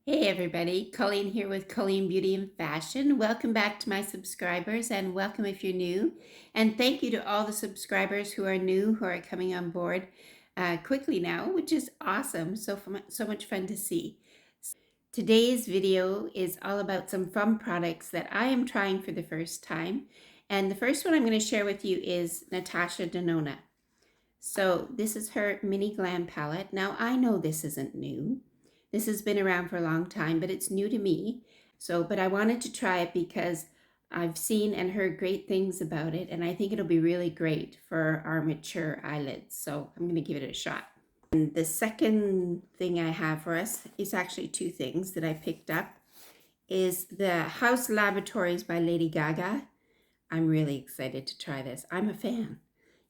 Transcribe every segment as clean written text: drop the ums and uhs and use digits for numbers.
Hey everybody, Colleen here with Colleen Beauty and Fashion. Welcome back to my subscribers and welcome if you're new. And thank you to all the subscribers who are new, who are coming on board quickly now, which is awesome. So much fun to see. Today's video is all about some fun products that I am trying for the first time. And the first one I'm going to share with you is Natasha Denona. So this is her Mini Glam palette. Now I know this isn't new. This has been around for a long time, but it's new to me. But I wanted to try it because I've seen and heard great things about it, and I think it'll be really great for our mature eyelids. So I'm going to give it a shot. And the second thing I have for us is actually two things that I picked up. Is the Haus Laboratories by Lady Gaga. I'm really excited to try this. I'm a fan.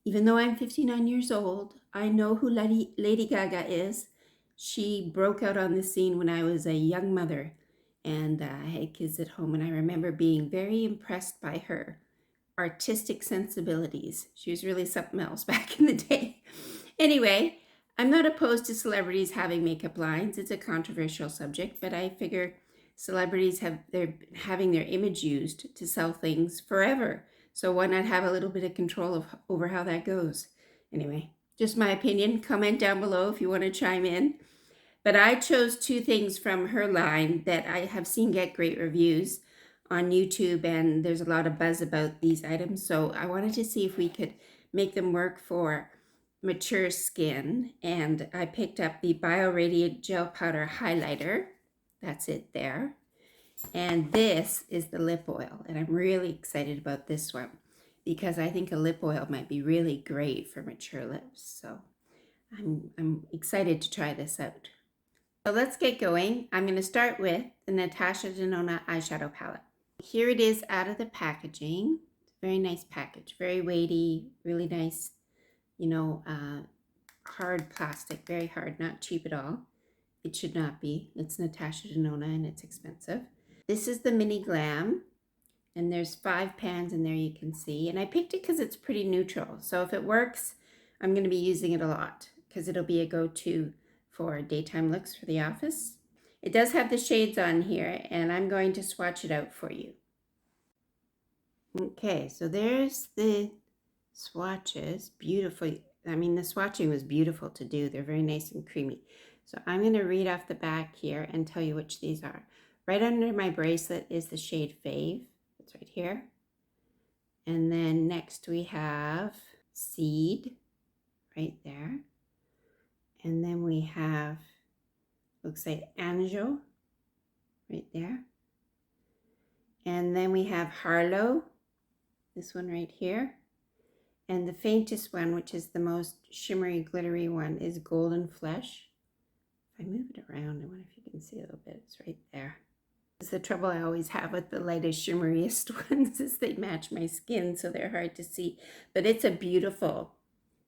Even though I'm 59 years old, I know who Lady Gaga is. She broke out on the scene when I was a young mother, and I had kids at home, and I remember being very impressed by her artistic sensibilities. She was really something else back in the day. Anyway, I'm not opposed to celebrities having makeup lines. It's a controversial subject, but I figure celebrities they're having their image used to sell things forever. So why not have a little bit of control over how that goes? Anyway, just my opinion. Comment down below if you want to chime in. But I chose two things from her line that I have seen get great reviews on YouTube, and there's a lot of buzz about these items. So I wanted to see if we could make them work for mature skin. And I picked up the Bio Radiant Gel Powder Highlighter. That's it there. And this is the lip oil, and I'm really excited about this one because I think a lip oil might be really great for mature lips. So I'm excited to try this out. So let's get going. I'm going to start with the Natasha Denona eyeshadow palette. Here it is out of the packaging. It's a very nice package, very weighty, really nice, hard plastic, very hard, not cheap at all. It should not be. It's Natasha Denona and it's expensive. This is the Mini Glam, and there's 5 pans in there, you can see. And I picked it because it's pretty neutral. So if it works, I'm going to be using it a lot because it'll be a go-to for daytime looks for the office. It does have the shades on here, and I'm going to swatch it out for you. Okay, so there's the swatches. Beautiful. I mean, the swatching was beautiful to do. They're very nice and creamy. So I'm going to read off the back here and tell you which these are. Right under my bracelet is the shade Fave. It's right here. And then next we have Seed right there. And then we have, looks like Anjo right there. And then we have Harlow, this one right here. And the faintest one, which is the most shimmery, glittery one, is Golden Flesh. If I move it around, I wonder if you can see a little bit. It's right there. It's the trouble I always have with the lightest, shimmeriest ones is they match my skin, so they're hard to see. But it's a beautiful,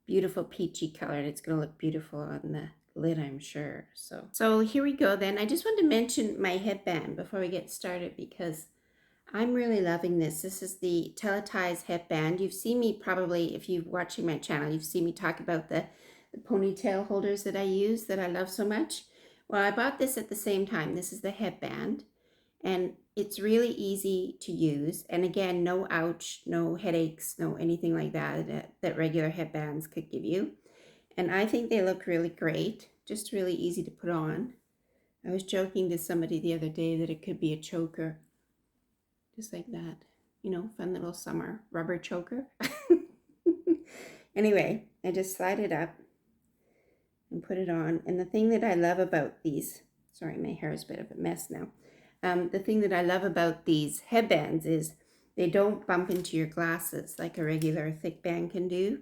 beautiful peachy color, and it's going to look beautiful on the lid, I'm sure. So here we go then. I just want to mention my headband before we get started because I'm really loving this. This is the TELETIES headband. You've seen me probably, if you're watching my channel, you've seen me talk about the ponytail holders that I use that I love so much. Well, I bought this at the same time. This is the headband, and it's really easy to use. And again, no ouch, no headaches, no anything like that regular headbands could give you. And I think they look really great, just really easy to put on. I was joking to somebody the other day that it could be a choker, just like that, fun little summer rubber choker. Anyway, I just slide it up and put it on. And the thing that I love about these, sorry, my hair is a bit of a mess now. The thing that I love about these headbands is they don't bump into your glasses like a regular thick band can do.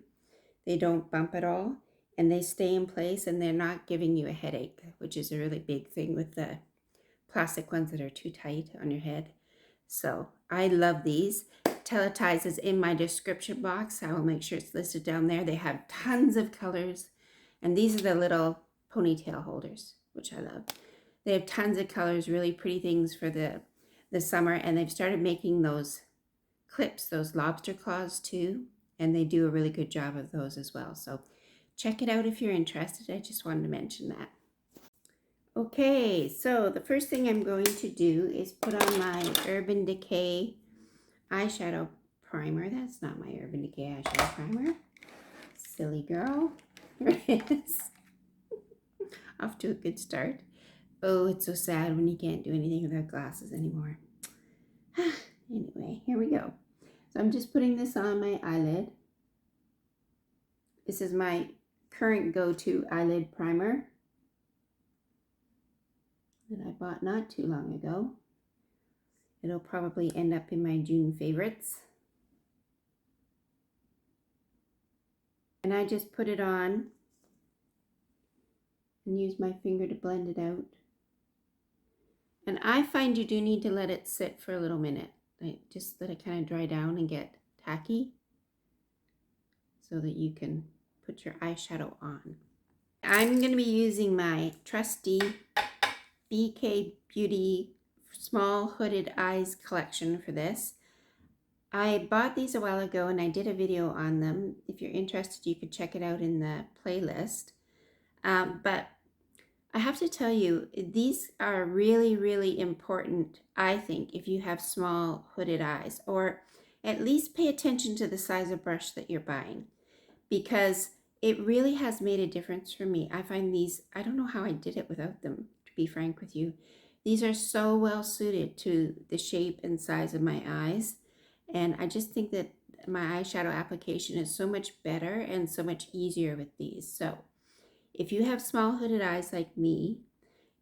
They don't bump at all, and they stay in place, and they're not giving you a headache, which is a really big thing with the plastic ones that are too tight on your head. So I love these. TELETIES is in my description box. I will make sure it's listed down there. They have tons of colors, and these are the little ponytail holders, which I love. They have tons of colors, really pretty things for the summer, and they've started making those clips, those lobster claws too, and they do a really good job of those as well. So check it out if you're interested. I just wanted to mention that. Okay, so the first thing I'm going to do is put on my Urban Decay Eyeshadow Primer. That's not my Urban Decay Eyeshadow Primer. Silly girl. There it is. Off to a good start. Oh, it's so sad when you can't do anything without glasses anymore. Anyway, here we go. So I'm just putting this on my eyelid. This is my current go-to eyelid primer that I bought not too long ago. It'll probably end up in my June favorites. And I just put it on and use my finger to blend it out. And I find you do need to let it sit for a little minute. Just let it kind of dry down and get tacky so that you can put your eyeshadow on. I'm going to be using my trusty BK Beauty Small Hooded Eyes collection for this. I bought these a while ago and I did a video on them. If you're interested, you could check it out in the playlist. But I have to tell you, these are really, really important, I think, if you have small hooded eyes, or at least pay attention to the size of brush that you're buying, because it really has made a difference for me. I find these, I don't know how I did it without them, to be frank with you. These are so well suited to the shape and size of my eyes. And I just think that my eyeshadow application is so much better and so much easier with these. So if you have small hooded eyes like me,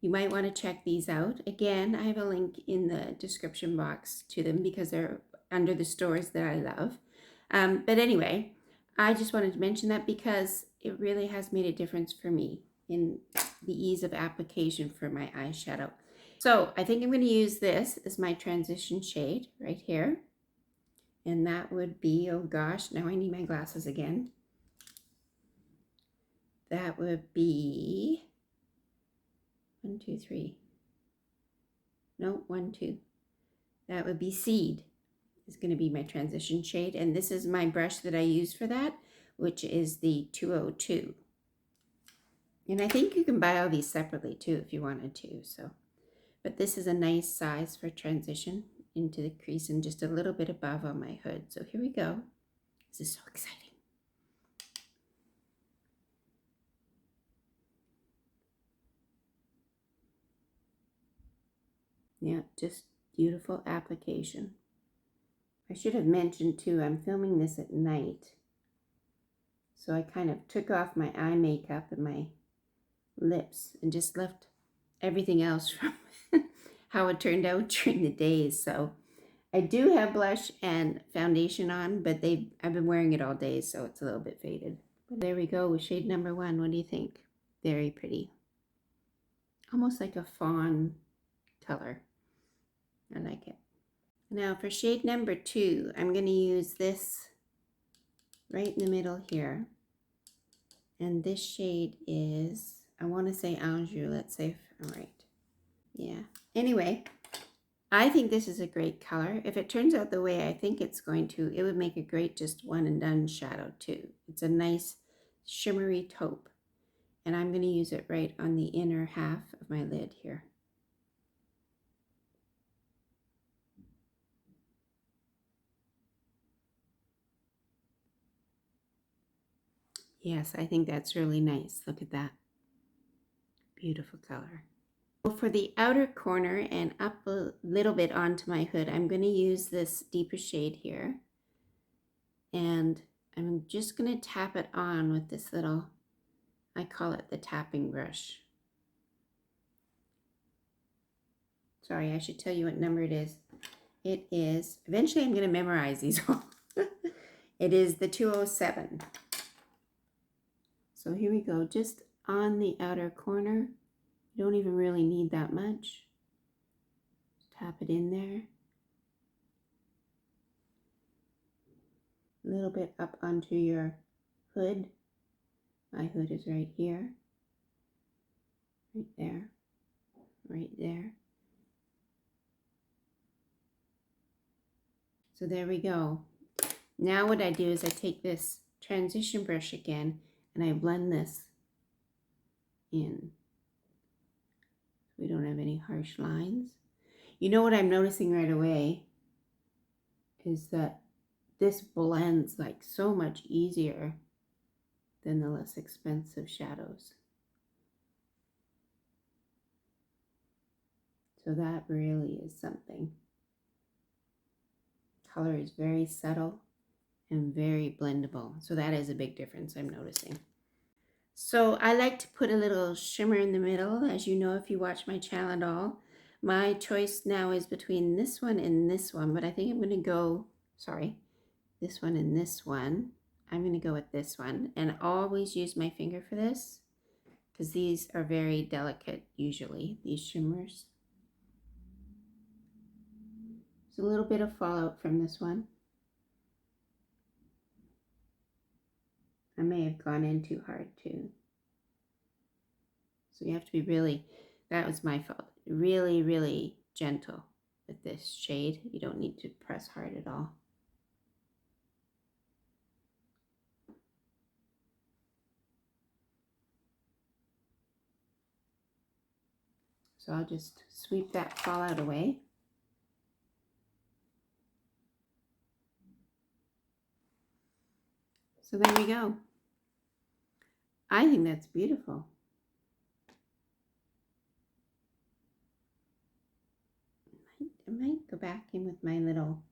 you might want to check these out. Again, I have a link in the description box to them because they're under the stores that I love. But anyway, I just wanted to mention that because it really has made a difference for me in the ease of application for my eyeshadow. So I think I'm going to use this as my transition shade right here. And that would be, oh gosh, now I need my glasses again. That would be 1, 2, 3. No, 1, 2. That would be Seed. Is going to be my transition shade. And this is my brush that I use for that, which is the 202. And I think you can buy all these separately too if you wanted to. So, but this is a nice size for transition into the crease and just a little bit above on my hood. So here we go. This is so exciting. Yeah, just beautiful application. I should have mentioned too, I'm filming this at night. So I kind of took off my eye makeup and my lips and just left everything else from how it turned out during the day. So I do have blush and foundation on, but I've been wearing it all day, so it's a little bit faded. But there we go with shade number 1. What do you think? Very pretty. Almost like a fawn color. I like it. Now for shade number 2, I'm going to use this right in the middle here. And this shade is, I want to say Anjou. Let's say if I'm right. Yeah. Anyway, I think this is a great color. If it turns out the way I think it's going to, it would make a great just one and done shadow too. It's a nice shimmery taupe. And I'm going to use it right on the inner half of my lid here. Yes, I think that's really nice. Look at that. Beautiful color. For the outer corner and up a little bit onto my hood, I'm going to use this deeper shade here. And I'm just going to tap it on with this little, I call it the tapping brush. Sorry, I should tell you what number it is. It is, eventually I'm going to memorize these all. It is the 207. So here we go, just on the outer corner. You don't even really need that much. Tap it in there. A little bit up onto your hood. My hood is right here. Right there. Right there. So there we go. Now what I do is I take this transition brush again and I blend this in. We don't have any harsh lines. You know what I'm noticing right away is that this blends like so much easier than the less expensive shadows. So that really is something. Color is very subtle and very blendable. So that is a big difference I'm noticing. So I like to put a little shimmer in the middle, as you know if you watch my channel at all. My choice now is between this one and this one, but I think I'm going to go, this one and this one. I'm going to go with this one, and always use my finger for this because these are very delicate usually, these shimmers. There's a little bit of fallout from this one. I may have gone in too hard too. So you have to be really, that was my fault, really, really gentle with this shade. You don't need to press hard at all. So I'll just sweep that fallout away. So there we go. I think that's beautiful. I might go back in with my little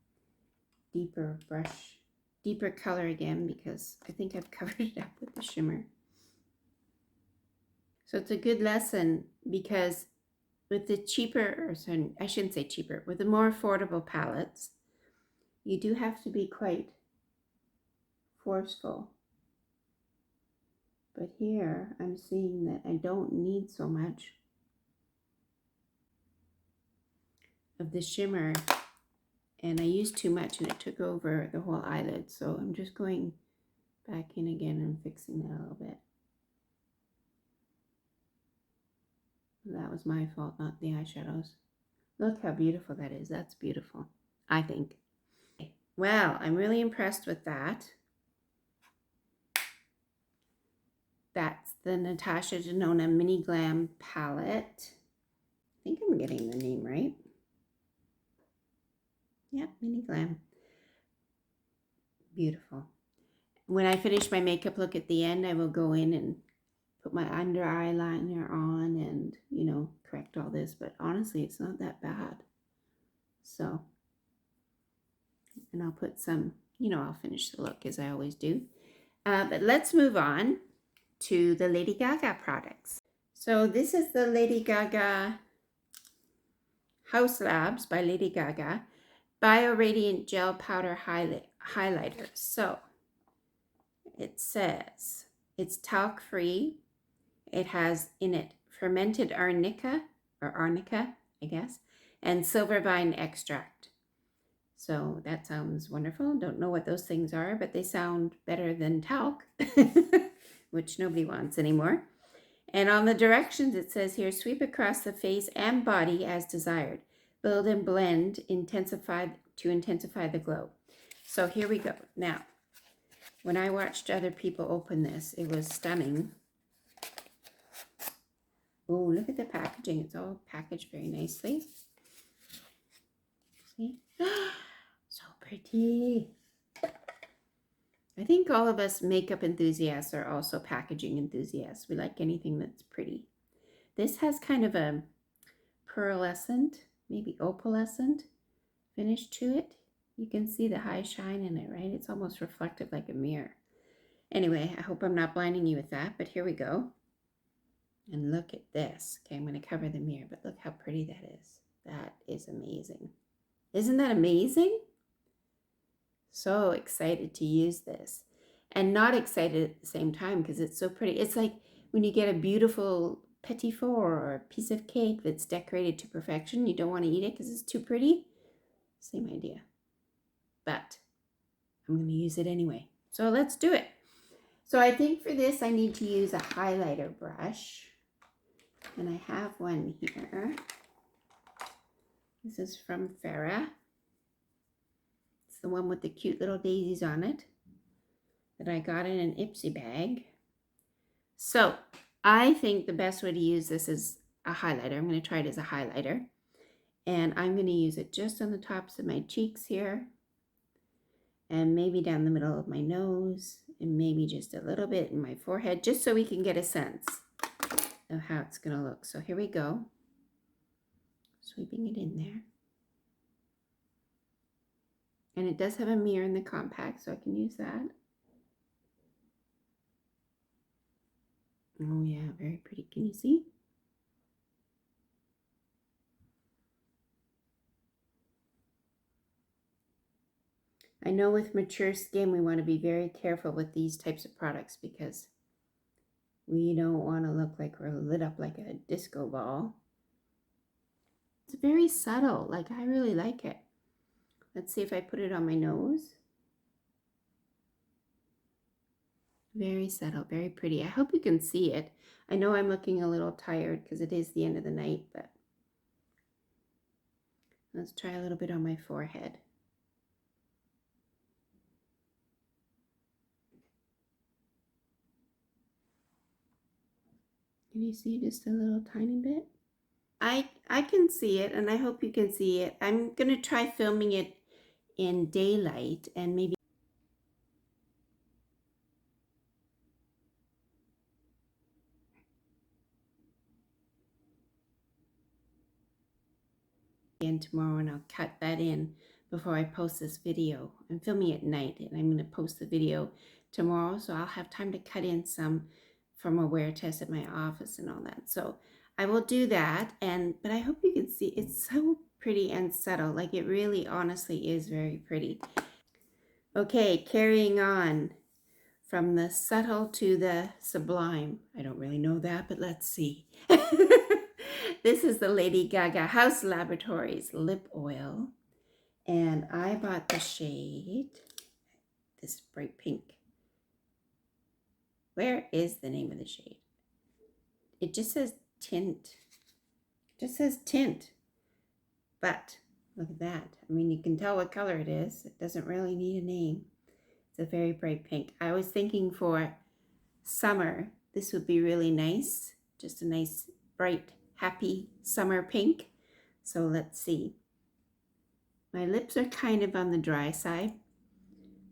deeper brush, deeper color again, because I think I've covered it up with the shimmer. So it's a good lesson because with the cheaper, or sorry, I shouldn't say cheaper, with the more affordable palettes, you do have to be quite forceful. But here I'm seeing that I don't need so much of the shimmer, and I used too much and it took over the whole eyelid. So I'm just going back in again and fixing that a little bit. That was my fault, not the eyeshadows. Look how beautiful that is. That's beautiful, I think. Well, I'm really impressed with that. That's the Natasha Denona Mini Glam palette. I think I'm getting the name right. Yeah, Mini Glam. Beautiful. When I finish my makeup look at the end, I will go in and put my under eyeliner on and, you know, correct all this. But honestly, it's not that bad. So, and I'll put some, you know, I'll finish the look as I always do. But let's move on to the Lady Gaga products. So this is the Lady Gaga Haus Labs by Lady Gaga Bio Radiant Gel Powder Highlighter. So it says it's talc free. It has in it fermented arnica, I guess, and silver vine extract. So that sounds wonderful. Don't know what those things are, but they sound better than talc, which nobody wants anymore. And on the directions, it says here, sweep across the face and body as desired. Build and blend, to intensify the glow. So here we go. Now, when I watched other people open this, it was stunning. Oh, look at the packaging. It's all packaged very nicely. See? So pretty. I think all of us makeup enthusiasts are also packaging enthusiasts. We like anything that's pretty. This has kind of a pearlescent, maybe opalescent finish to it. You can see the high shine in it, right? It's almost reflective like a mirror. Anyway, I hope I'm not blinding you with that, but here we go. And look at this. Okay, I'm going to cover the mirror, but look how pretty that is. That is amazing. Isn't that amazing? So excited to use this, and not excited at the same time because it's so pretty. It's like when you get a beautiful petit four or a piece of cake that's decorated to perfection, you don't want to eat it because it's too pretty. Same idea, but I'm going to use it anyway. So let's do it. So I think for this I need to use a highlighter brush, and I have one here. This is from Farrah. The one with the cute little daisies on it that I got in an Ipsy bag. So I think the best way to use this is a highlighter. I'm going to try it as a highlighter. And I'm going to use it just on the tops of my cheeks here. And maybe down the middle of my nose. And maybe just a little bit in my forehead. Just so we can get a sense of how it's going to look. So here we go. Sweeping it in there. And it does have a mirror in the compact, so I can use that. Oh yeah, very pretty. Can you see? I know with mature skin, we want to be very careful with these types of products because we don't want to look like we're lit up like a disco ball. It's very subtle. Like, I really like it. Let's see if I put it on my nose. Very subtle, very pretty. I hope you can see it. I know I'm looking a little tired because it is the end of the night, but let's try a little bit on my forehead. Can you see just a little tiny bit? I can see it, and I hope you can see it. I'm going to try filming it in daylight and maybe again tomorrow, and I'll cut that in before I post this video. I'm filming at night, and I'm going to post the video tomorrow, so I'll have time to cut in some from a wear test at my office and all that. So I will do that, but I hope you can see it's so pretty and subtle. Like, it really honestly is very pretty. Okay, carrying on from the subtle to the sublime. I don't really know that, but let's see. This is the Lady Gaga Haus Laboratories lip oil, and I bought the shade, this bright pink. Where is the name of the shade? It just says Tint. It just says Tint. But look at that. I mean, you can tell what color it is. It doesn't really need a name. It's a very bright pink. I was thinking for summer, this would be really nice. Just a nice, bright, happy summer pink. So let's see. My lips are kind of on the dry side,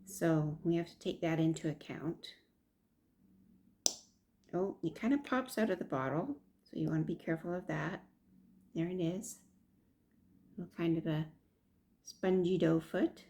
so we have to take that into account. Oh, it kind of pops out of the bottle, so you want to be careful of that. There it is. Kind of a spongy dough foot.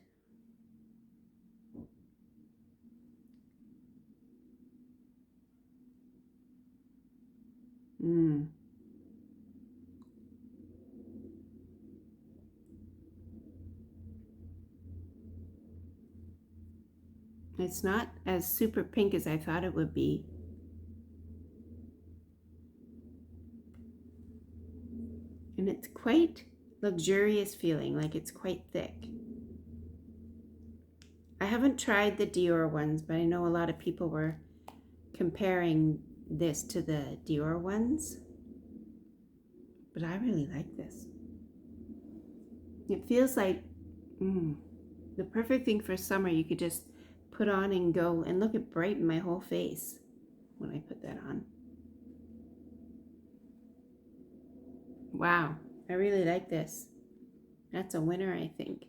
It's not as super pink as I thought it would be. And it's quite luxurious feeling, like it's quite thick. I haven't tried the Dior ones, but I know a lot of people were comparing this to the Dior ones. But I really like this. It feels like the perfect thing for summer. You could just put on and go, and look, it brightened my whole face when I put that on. Wow, I really like this. That's a winner, I think.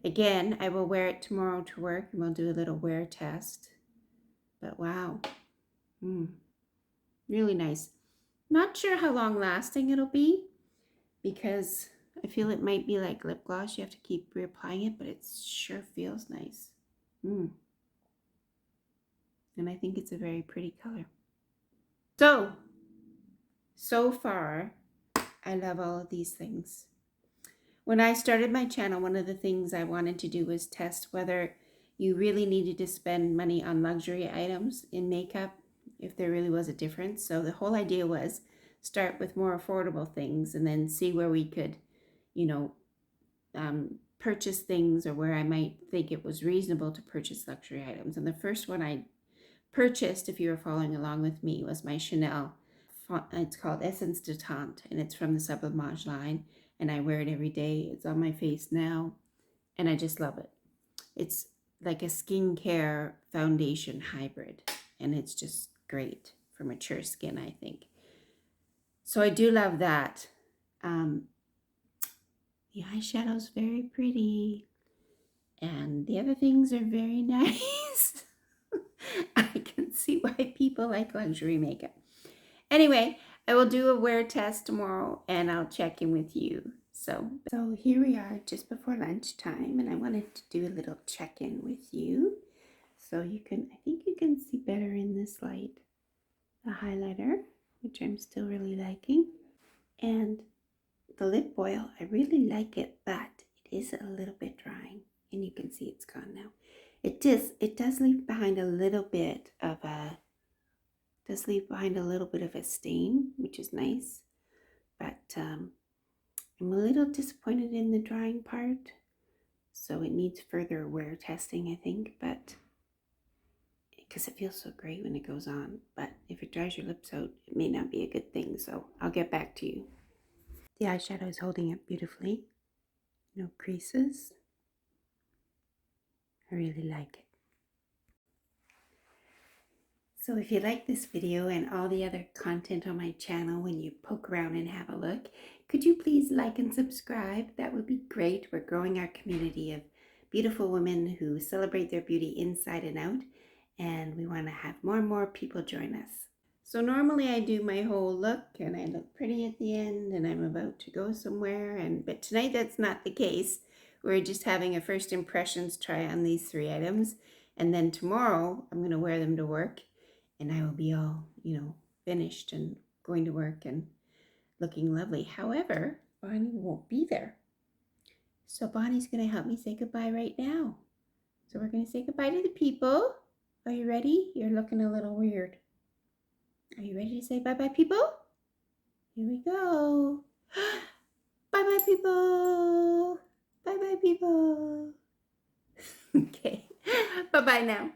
Again, I will wear it tomorrow to work, and we'll do a little wear test. But wow, really nice. Not sure how long lasting it'll be, because I feel it might be like lip gloss. You have to keep reapplying it, but it sure feels nice. And I think it's a very pretty color. So far, I love all of these things. When I started my channel, one of the things I wanted to do was test whether you really needed to spend money on luxury items in makeup, if there really was a difference. So the whole idea was start with more affordable things and then see where we could, purchase things, or where I might think it was reasonable to purchase luxury items. And the first one I purchased, if you were following along with me, was my Chanel. It's called Essence de Tient, and it's from the Sublimage line, and I wear it every day. It's on my face now, and I just love it. It's like a skincare foundation hybrid, and it's just great for mature skin, I think. So I do love that. The eyeshadow's very pretty. And the other things are very nice. I can see why people like luxury makeup. Anyway, I will do a wear test tomorrow and I'll check in with you. So here we are just before lunchtime and I wanted to do a little check-in with you. So I think you can see better in this light. The highlighter, which I'm still really liking. And the lip oil, I really like it, but it is a little bit drying. And you can see it's gone now. It does leave behind a little bit of a stain, which is nice. But I'm a little disappointed in the drying part. So it needs further wear testing, I think, but because it feels so great when it goes on. But if it dries your lips out, it may not be a good thing. So I'll get back to you. The eyeshadow is holding up beautifully. No creases. I really like it. So if you like this video and all the other content on my channel, when you poke around and have a look, could you please like and subscribe? That would be great. We're growing our community of beautiful women who celebrate their beauty inside and out, and we want to have more and more people join us. So normally I do my whole look and I look pretty at the end and I'm about to go somewhere, but tonight that's not the case. We're just having a first impressions try on these 3 items, and then tomorrow I'm going to wear them to work and I will be all, finished and going to work and looking lovely. However, Bonnie won't be there. So Bonnie's going to help me say goodbye right now. So we're going to say goodbye to the people. Are you ready? You're looking a little weird. Are you ready to say bye-bye, people? Here we go. Bye-bye, people. Bye-bye, people. Okay. Bye-bye now.